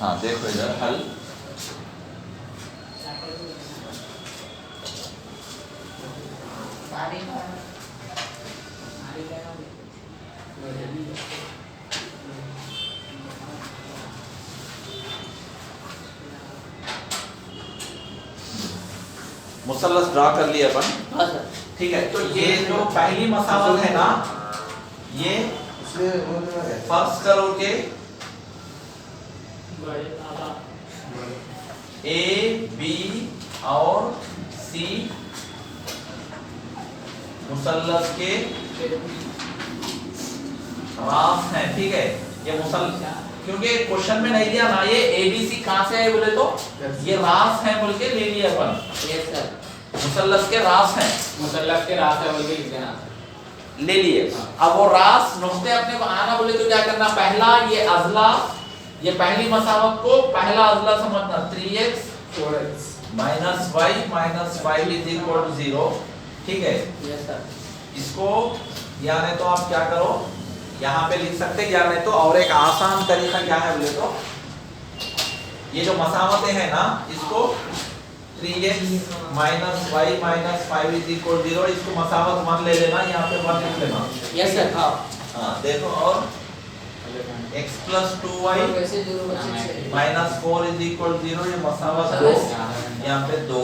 हाँ देखो इधर हल। मुसल्लस ड्रा कर लिया अपन। हाँ सर। ठीक है, तो ये जो पहली मसावत है ना, ये फर्ज करो के ए बी और सी मुसल्लस के रास हैं। ठीक है, ये क्योंकि क्वेश्चन में नहीं दिया ना, ये ए बी सी कहां से है बोले तो ये रास है बोल के ले लिया अपन। Yes sir. मुसल्लस के रास हैं, मुसल्लस के रास है बोल के लिख देना ले लिए। अब वो रास नुक्ते अपने को आना बोले तो क्या करना, पहला ये अजला, ये पहली मसावत को पहला अजला समझना 3x 4x minus y minus 5 is equal to 0। ठीक है, यस सर। इसको या नहीं तो आप क्या करो यहाँ पे लिख सकते हैं, या नहीं तो और एक आसान तरीका क्या है बोले तो ये जो मसावतें हैं ना, इसको 3x minus y minus 5 is equal 0, इसको मसावत 1 ले लेना, यहाँ पे 1 लिख लेना। Yes sir. हाँ देखो, और x plus 2y minus 4 is equal 0, ये मसावत 2, यहाँ पे 2।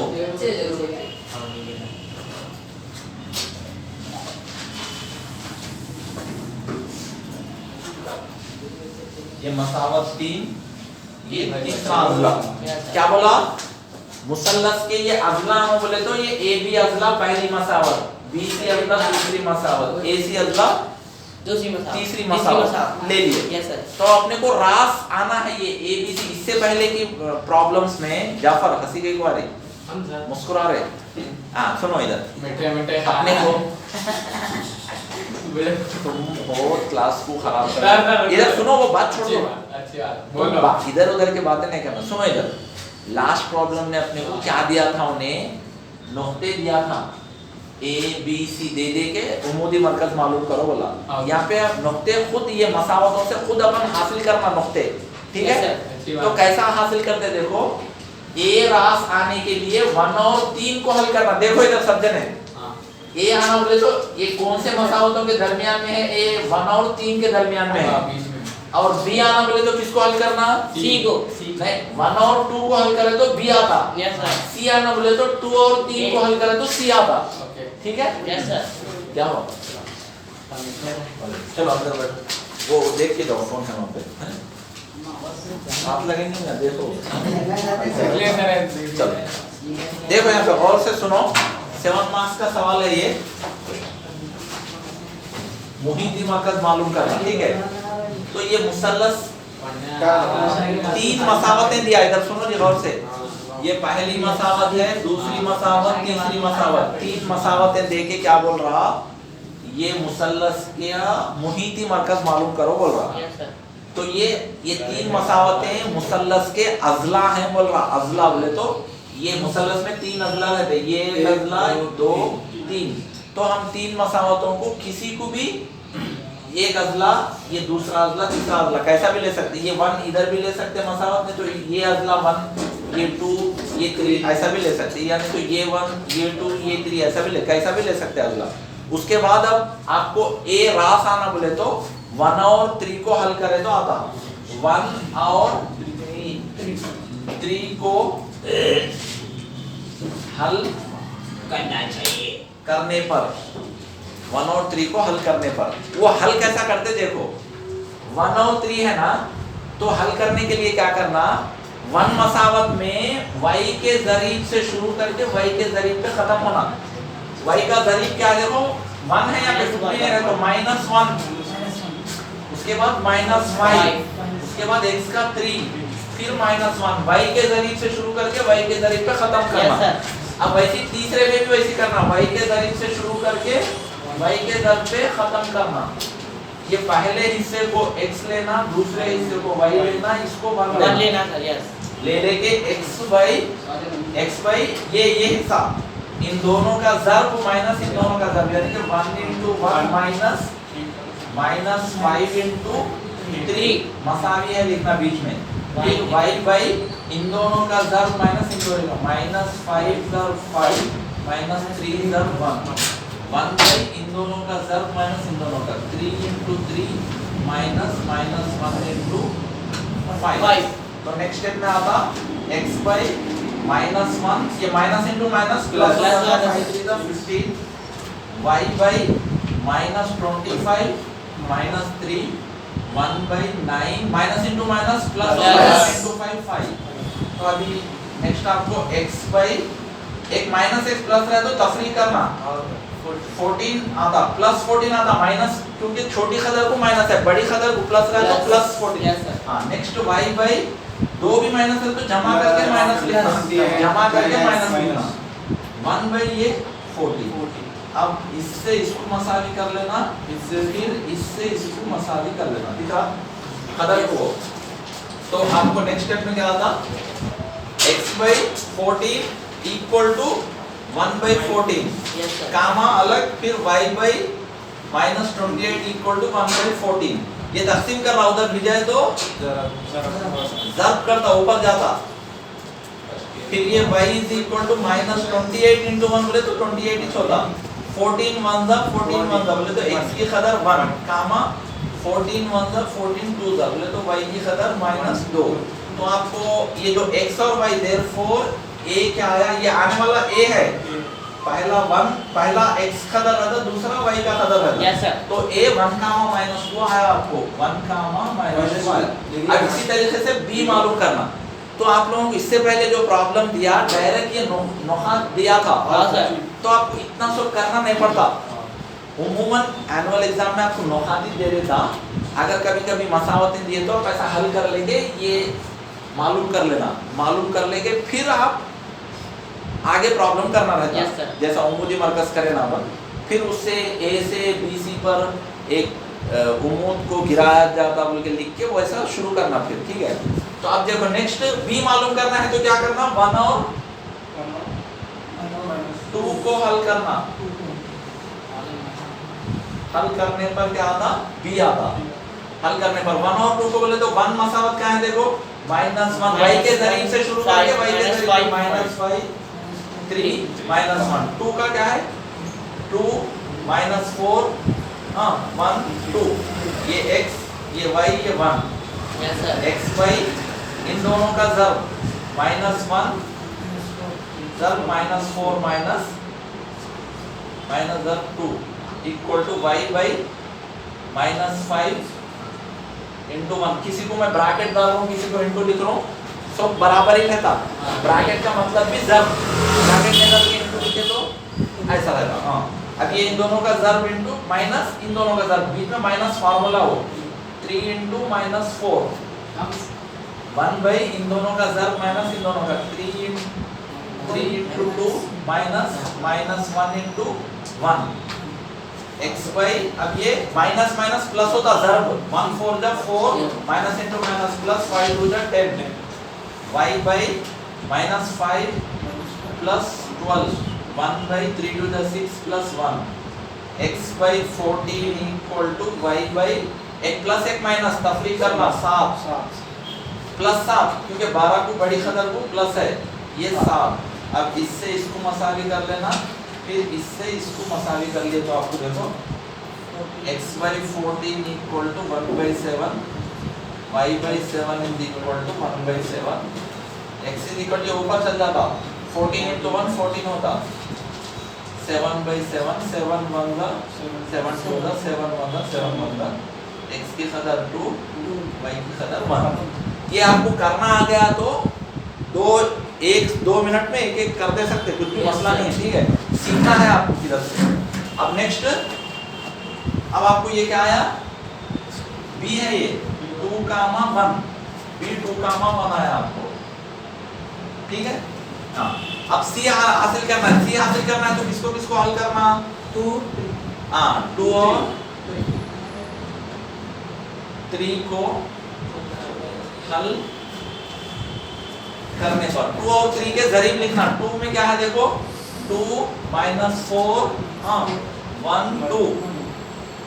ये मसावत 3, ये तीसरा अजला। क्या बोला, मुसल्लस के ये अजला हो बोले तो ये ए बी अजला पहली मसावत, बी सी अजला दूसरी मसावत, ए सी अजला तीसरी मसावत ले लिए। Yes sir. तो अपने को रास आना है ये ए बी सी। इससे पहले की प्रॉब्लम्स में जाफर हंसी गई बारे मुस्कुरा रहे। हाँ सुनो इधर, अपने को तुम बहुत क्लास को खराब कर, इधर सुनो, वो बात छोड़ दो, इधर उधर की बातें नहीं करना। सुनो इधर, लास्ट प्रॉब्लम ने अपने को क्या दिया था, उन्हें नुक्ते दिया था ए बी सी दे दे के उमूदी मरकज मालूम करो बोला। यहाँ पे नुक्ते खुद ये मसावतों से खुद अपन हासिल करना नुक्ते। ठीक है, तो कैसा हासिल करते देखो, ए रास आने के लिए 1 और 3 को हल करना। देखो इधर सज्जन है, ए आना बोले तो ये कौन से मसावतों के दरमियान में है, ए 1 और 3 के दरमियान में है। और बी आना बोले तो किसको हल करना, सी को। नहीं, 1 और 2 को हल करे तो बी आता। Yes sir. सी आना बोले तो 2 और 3 को हल करे तो सी आता। ठीक है, यस सर। क्या हो, चलो अंदर बैठो, वो देख के जाओ कौन है वहाँ पे, आप लगेंगे ना, देखो चलो देखो यहाँ पे और से सुनो। 7 मार्क्स का सवाल है ये, मुहीती मरकज मालूम करना। ठीक है, तो ये मुसल्लस 3 मसावतें दिया, इधर सुनो जी गौर से। ये पहली मसावत है, दूसरी मसावत, तीसरी मसावत, 3 मसावतें देके क्या बोल रहा, ये मुसल्लस का मुहीती मरकज मालूम करो बोल रहा। तो ये 3 मसावतें मुसल्लस के अजला हैं बोल रहा। अजला बोले तो ये मुसल्लस में 3 अजला रहते, ये अजला 2 3। तो हम 3 मसावतों को किसी को भी एक अजला, ये दूसरा अजला, तीसरा अजला कैसा भी ले सकते। ये 1 इधर भी ले सकते मसावत में, तो ये अजला 1, ये 2, ये 3 ऐसा भी ले सकते, यानी तो ये 1, ये 2, ये 3 ऐसा भी कैसा भी ले सकते अजला। उसके बाद अब आपको ए रास आना बोले तो 1 और 3 को हल करे तो आता। 1 और 3 को हल करना चाहिए, करने पर 1 और 3 को हल करने पर वो हल कैसा करते देखो। 1 और 3 है ना, तो हल करने के लिए क्या करना, 1 मसावत में y के ज़रीब से शुरू करके y के ज़रीब पे खत्म होना। y का ज़रीब क्या देखो 1 है, यहाँ पे कुछ नहीं है तो -1, उसके बाद -5, उसके बाद x का 3, फिर -1, y के ज़रीब से शुरू करके y के ज़रीब पे खत्म करना। अब वैसे तीसरे में भी वैसे करना, y के ज़रीब से शुरू करके y के ज़रीब पे खत्म करना। ये पहले हिस्से को x लेना, दूसरे हिस्से को y लेना, इसको 1 लेना सर। यस, ले लेके x by ये हिस्सा, इन दोनों का ज़र्ब माइनस इन दोनों का ज़र्ब, यानी कि 1 × 1 -5 × 3 मसावी है लिखना बीच में, फिर y बाई इन दोनों का ज़र्ब माइनस इन दोनों का माइनस 5 ज़र्ब 5 माइनस 3 ज़र्ब 1 1 बाई इन दोनों का ज़र्ब माइनस इन दोनों का 3 into 3 माइनस माइनस 1 into 5 तो नेक्स्ट स्टेप में आता x बाई माइनस 1 ये minus into minus plus 15 y by minus 25 minus 3 1 by 9 minus into minus plus into 5 तो अभी नेक्स्ट आपको x बाई एक माइनस x प्लस रहे तो तफरीक करना 14 आता प्लस 14 आता माइनस क्योंकि छोटी खदर को माइनस है बड़ी खदर को प्लस रहे तो प्लस 14 हाँ नेक्स्ट y बाई दो भी माइनस है तो जमा करके माइनस लिखना जमा करके माइनस लिखना 1 बाई ये 40 अब इससे इसको मसावी कर लेना इससे फिर इससे इसको मसावी कर लेना ठीक है खदर को तो आपको नेक्स्ट स्टेप में क्या आता x by 14 equal to 1 by 14 comma अलग फिर y by minus 28 equal to 1 by 14 ये तकसीम कर रहा उधर भी जाए तो ज़र्ब करता ऊपर जाता फिर ये y is equal to minus 28 into 1 बोले तो 28 ही होता 14 1 जा 14 1 जा बोले तो x की कदर 1 कामा 14 1 जा 14 2 जा बोले तो y की कदर माइनस 2 तो आपको ये जो x और y देयरफॉर a क्या आया ये आने वाला a है पहला x कदर रहता दूसरा y का कदर रहता yes, sir. तो a 1 कामा माइनस 2 आया आपको 1 कामा माइनस 1 अब इसी तरीके से b मालूम करना तो आप लोगों को इससे पहले जो प्रॉब्लम दिया डायरेक्ट ये नुकात दिया था तो आपको इतना सब करना नहीं पड़ता उम्मूमन एनुअल एग्जाम में आपको नुकात दे देता अगर कभी कभी मसावतें दिए तो आप ऐसा हल कर लेंगे ये मालूम कर लेंगे फिर आप आगे प्रॉब्लम करना रहता yes, जैसा उम्मूदी मरकज करे ना अपन फिर उससे a से b c पर एक उम्मूद को गिराया जाता बोल के लिख के वैसा शुरू करना फिर ठीक है तो अब देखो नेक्स्ट b मालूम करना है तो क्या करना 1 और 2 को हल करना हल करने पर क्या आता b आता हल करने पर 1 और 2 को बोले तो 1 मसावत क्या है देखो माइनस 1 y के जरीब से शुरू करके y के जरीब माइनस 5 3 माइनस 1 2 का क्या है 2 माइनस 4 हाँ 1 2 ये x ये y ये 1 yes, sir. x y इन दोनों का ज़र्ब माइनस 1 ज़र्ब माइनस 4 माइनस ज़र्ब 2 equal to y by minus 5 into 1 किसी को मैं ब्रैकेट डाल रहा हूँ किसी को इंटू लिख रहा हूँ सब बराबर ही रहता ब्रैकेट का मतलब भी ज़र्ब ब्रैकेट में डाल के इंटू लिखे तो ऐसा रहेगा हाँ अब ये इन दोनों का ज़र्ब इंटू माइनस इन दोनों का ज़र्ब बीच में माइनस फार्मूला हो 3 इंटू माइनस 4 1 बाई इन दोनों का ज़र्ब माइनस इन दोनों का 3 into 2 minus 1 into 1 x by अब ये माइनस माइनस प्लस होता ज़र्ब 1 4 जा 4 माइनस इंटू माइनस प्लस 5 2 जा 10 y by minus 5 plus 12 1 by 3 2 जा 6 plus 1 x by 14 equal to y by एक प्लस एक माइनस तफरीक करना 7 प्लस 7 क्योंकि 12 को बड़ी खदर को प्लस है ये 7 अब इससे इसको मसावी कर लेना फिर इससे इसको मसावी कर लिए तो आपको देखो x by 14 equal to 1 by 7 y by 7 is equal to 1 by 7 x is equal to ऊपर चल जाता 14 into 1 14 होता 7 बाई 7 7 1 जा 7 2 जा 7 1 जा 7 1 जा x की कदर 2 y की कदर 1 ये आपको करना आ गया तो 2 मिनट में एक एक कर दे सकते कुछ भी मसला नहीं है ठीक है सीखना है आपको किधर से अब नेक्स्ट अब आपको ये क्या आया b है ये 2 कामा 1 b 2 कामा 1 आया आपको ठीक है हाँ अब c हासिल करना है तो किसको किसको हल करना 2 हाँ 2 और 3 को हल करने पर 2 और 3 के जरीब लिखना 2 में क्या है देखो 2 माइनस 4 हाँ 1 2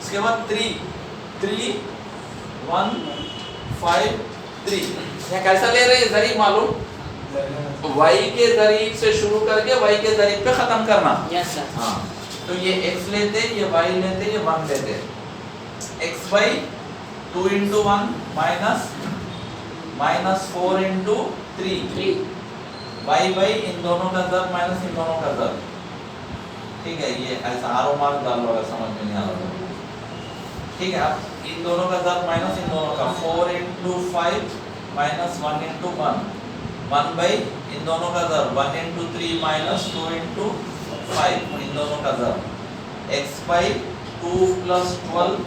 इसके बाद 3 1 5 3 यहाँ कैसा ले रहे हैं जरीब मालूम y के जरीब से शुरू करके y के जरीब पे खत्म करना। Yes sir. हाँ तो ये x लेते, ये y लेते, ये 1 लेते, x by 2 into 1 minus 4 into 3 y by इन दोनों का ज़र माइनस इन दोनों का ज़र। ठीक है, ये ऐसा आरो मार्क डाल लो अगर समझ में नहीं आ रहा तो। ठीक है, अब इन दोनों का ज़र माइनस इन दोनों का 4 into 5 minus 1 into 1 1 by इन दोनों का ज़र 1 into 3 minus 2 into 5 इन दोनों का ज़र x by 2 plus 12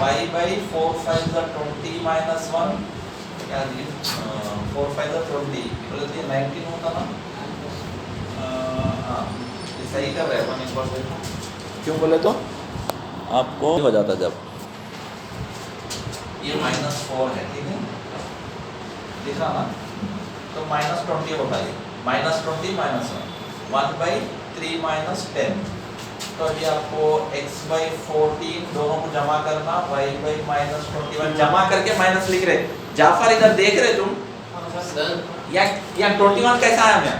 y by 4 5 the 20 minus 1 क्या जी 4 5 the 20 बोले तो 19 होता ना। हाँ ये सही कर रहे हैं, 1 इक्वल देखो क्यों बोले तो आपको हो जाता जब ये -4 है। ठीक है, दिख रहा ना, तो -20 होता है, -20 -1 1 by 3 minus 10। तो अभी आपको x by 14 दोनों को जमा करना, y by -21 जमा करके माइनस लिख रहे। जाफर इधर देख रहे तुम सर या 21 कैसा आया मैं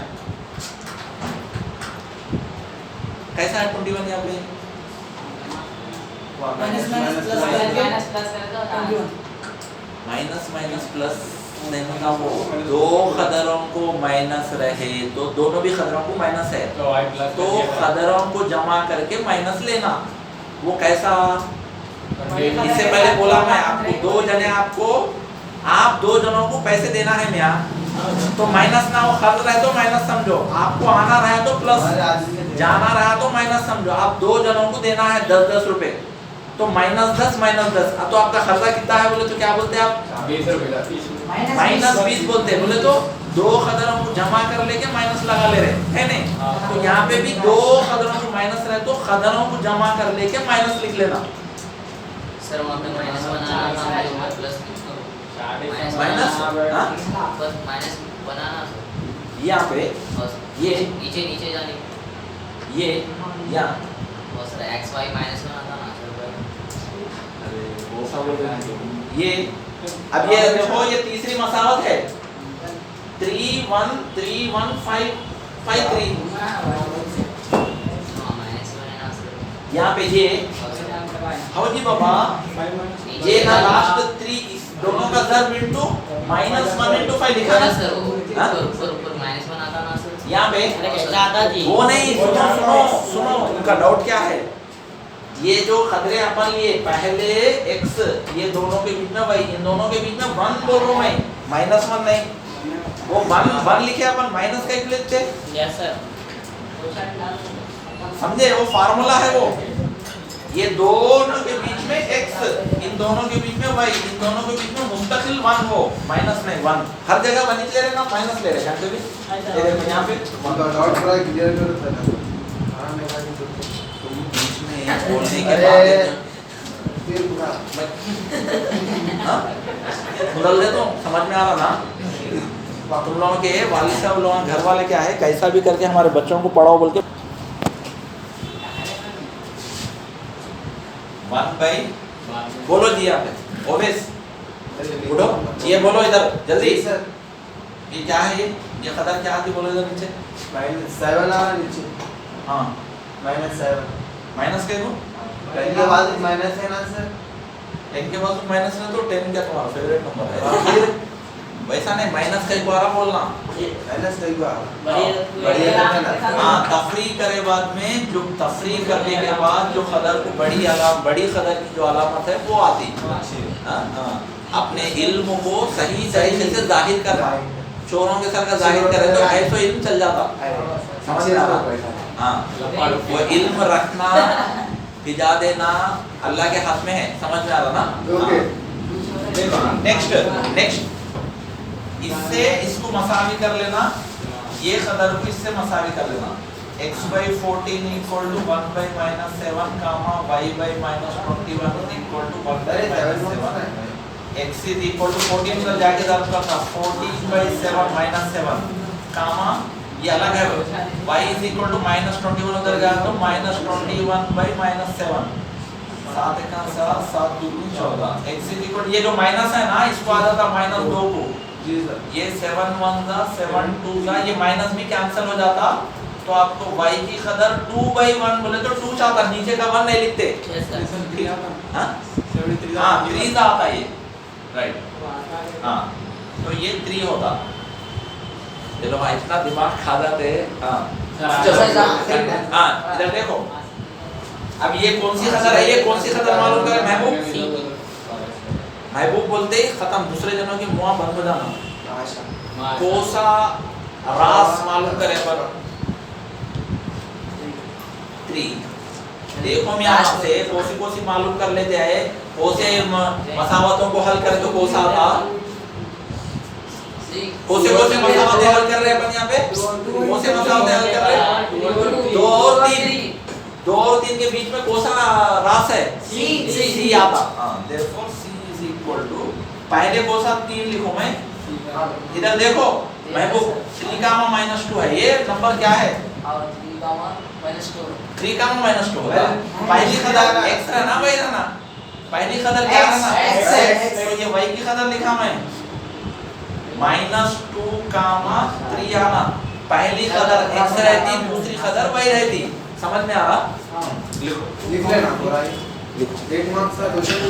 कैसा है 21 यहाँ पे माइनस माइनस प्लस नहीं ना, वो दो खदरों को माइनस रहे तो दोनों भी खदरों को माइनस है तो खदरों को जमा करके माइनस लेना। वो कैसा, इससे पहले बोला मैं आपको दो जने आप दो जनों को पैसे देना है मियाँ, तो माइनस ना हो, खर्च रहे तो माइनस समझो, आपको आना रहा तो प्लस, जाना रहा तो माइनस समझो। आप दो जनों को देना है 10-10 रुपए, तो -10 -10, तो आपका खर्चा कितना है बोले तो क्या बोलते हैं आप 20 रुपए -20 बोलते हैं। बोले तो दो खदरों को जमा कर लेके माइनस लगा ले रहे है नहीं, तो यहाँ पे भी दो खदरों को माइनस रहे तो खदरों को जमा कर लेके माइनस लिख लेना। सर वहाँ पे माइनस बनाना था, प्लस माइनस बस माइनस बनाना सर, यहाँ पे ये नीचे नीचे जाने ये यहाँ और सर एक्स वाई माइनस बनाना था ना सर। अरे वो सब बोल रहे हैं ये। अब ये देखो ये तीसरी मसावत है 3 1 3 1 5 5 3 हाँ माइनस बनाना सर। यहाँ पे ये हाँ जी बाबा, ये ना लास्ट 3 दोनों का ज़र इनटू -1 into 5 लिखा ना ना सर, हाँ? ऊपर माइनस बनाता ना सर। यहाँ पे दादाजी वो नहीं, सुनो उनका डाउट क्या है। ये जो खदरे अपन लिए पहले x, ये दोनों के बीच में y, इन दोनों के बीच में 1 बोल रहा हूँ मैं, -1 नहीं, वो 1 लिखे अपन माइनस का ही लेते, यस सर। समझे, वो फार्मूला है वो। ये दोनों के बीच में x, इन दोनों के बीच में y, इन दोनों के बीच में मुस्तकिल 1 हो, माइनस नहीं 1, हर जगह 1 ले रहे ना, माइनस ले रहे हैं कभी भी। ये देखो यहाँ पे डॉट पूरा क्लियर कर देता है। तुम बीच में बोलने के बाद फिर पूरा हाँ बदल दे तो समझ में आ रहा ना। तुम लोगों के वालिद साहब लोगों घर वाले क्या है, कैसा भी करके हमारे बच्चों को पढ़ाओ बोल के 1 by बोलो जी यहाँ पे ओवेस उठो, ये बोलो इधर जल्दी। सर ये क्या है, ये कदर क्या आती बोलो इधर नीचे। -7 आ नीचे, हाँ -7 माइनस के दो, 10 के बाद माइनस है ना सर। 10 के बाद माइनस है तो 10 क्या तुम्हारा फेवरेट नंबर है। वैसा नहीं, माइनस का द्वारा बोलना, माइनस कई बार बढ़िया हाँ तफरी करे बाद में, जो तफरी करने के बाद जो खदर को बड़ी खदर की जो अलामत है वो आती। हाँ अपने इल्म को सही तरीके से जाहिर करना, चोरों के सर का जाहिर करे तो ऐसा इल्म चल जाता, समझ में आ रहा। हाँ वो इल्म रखना हिजा देना अल्लाह के हाथ में है, समझ में आ रहा ना। नेक्स्ट इससे इसको मसावी कर लेना, ये कदर को इससे मसावी कर लेना। x by 14 equal to 1 by -7 comma y by -21 equal to 1 by -7। x is equal to 14 उधर जाके ज़रूर करना, 14 by 7 -7 कामा ये अलग है, y is equal to -21 उधर गया तो -21 by -7 7 1 7 7 2 14 x इज इक्वल ये जो माइनस है ना इसको आ जाता -2 को जी सर ये 7 1 जा 7 2 जा ये माइनस भी कैंसिल हो जाता तो आपको y की कदर 2/1 बोले तो 2 चाहता नीचे का 1 नहीं लिखते Yes, sir. हां 73 हां 3 आता ये राइट हां तो ये 3 होता चलो भाई इतना दिमाग खा जाते हां हां इधर देखो अब ये कौन सी कदर है ये कौन सी कदर मालूम करें महबूब बोलते ही खत्म दूसरे जनों की मुआ बंद हो जाना कोसा रास मालूम करे पर 3 देखो हम यहाँ से कोसी मालूम कर लेते हैं कोसे मसावतों को हल करे तो कोसा आता कोसे मसावतें हल कर रहे हैं अपन यहाँ पे कोसे मसावतें हल कर रहे हैं 2 और 3 के बीच में कोसा रास है सी आता हाँ therefore c is equal to पहले कोसा 3 लिखो मैं इधर देखो महबूब 3 का -2 है ये नंबर क्या है 3 का -2 होगा पहली कदर x है ना भाई ना पहली कदर क्या है ना x तो ये y की कदर लिखा मैं -2 3 आना पहली कदर x रहती दूसरी कदर y रहती समझ में आ रहा लिख लेना पूरा ही 8 मार्क्स का क्वेश्चन